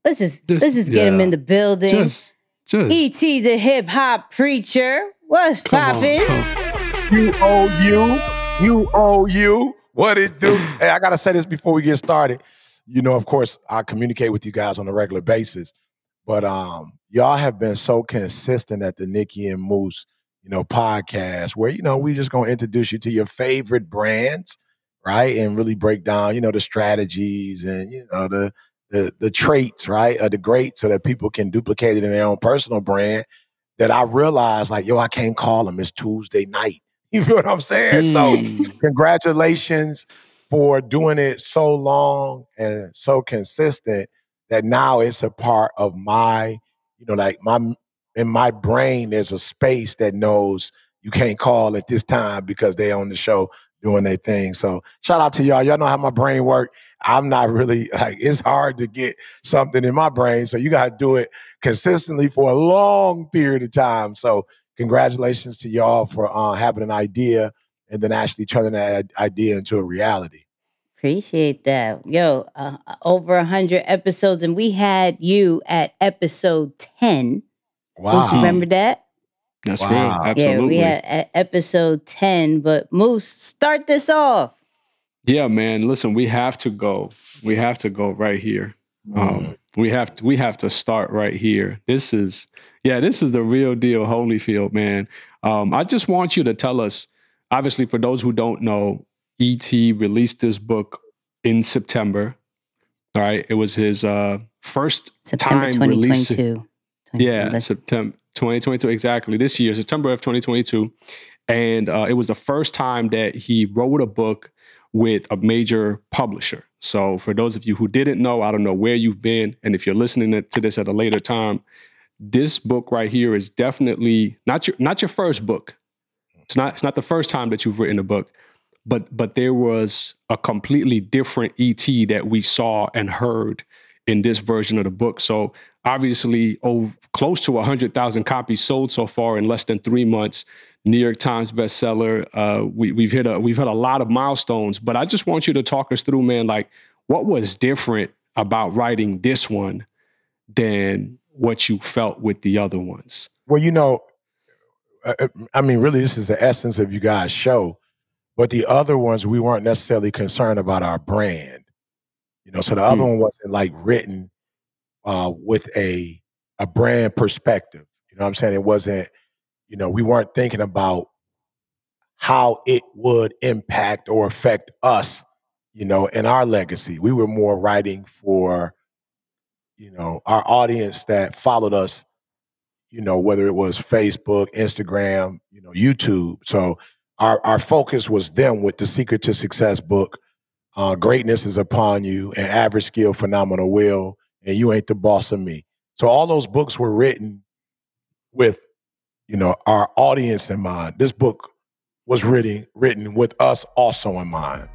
let's just get him in the building. Just E.T. the hip hop preacher. What's poppin'? You. What it do? Hey, I gotta say this before we get started. You know, of course, I communicate with you guys on a regular basis, but y'all have been so consistent at the Nicky and Moose, podcast where, we just gonna introduce you to your favorite brands, right? And really break down, the strategies and, the traits, right? Of the great so that people can duplicate it in their own personal brand that I realized like, I can't call them. It's Tuesday night. You feel what I'm saying? So congratulations for doing it so long and so consistent that now it's a part of my, in my brain, there's a space that knows you can't call at this time because they on the show doing their thing. So shout out to y'all. Y'all know how my brain work. I'm not really it's hard to get something in my brain. So you got to do it consistently for a long period of time. So congratulations to y'all for having an idea and then actually turning that idea into a reality. Appreciate that. Yo, over 100 episodes, and we had you at episode 10. Wow. You remember that? That's real. Absolutely. Yeah, we had at episode 10, but Moose, start this off. Yeah, man. Listen, we have to go. We have to go right here. We have to start right here. This is the real deal, Holyfield, man. I just want you to tell us, obviously, for those who don't know, E.T. released this book in September. All right. It was his first September time 2022. Yeah, September 2022, exactly. This year, September of 2022. And it was the first time that he wrote a book with a major publisher. So for those of you who didn't know, I don't know where you've been, and if you're listening to this at a later time, this book right here is definitely not your first book. It's not the first time that you've written a book, but there was a completely different E.T. that we saw and heard in this version of the book. So obviously, close to 100,000 copies sold so far in less than 3 months. New York Times bestseller. We've hit a lot of milestones. But I just want you to talk us through, man. Like, what was different about writing this one than what you felt with the other ones? Well, really, this is the essence of you guys' show. But the other ones, we weren't necessarily concerned about our brand. So the other one wasn't like written with a brand perspective. You know what I'm saying? It wasn't, we weren't thinking about how it would impact or affect us, in our legacy. We were more writing for, our audience that followed us, whether it was Facebook, Instagram, YouTube. So our focus was them with the Secret to Success book. Greatness is upon you, and average skill, phenomenal will, and you ain't the boss of me. So all those books were written with, our audience in mind. This book was written with us also in mind.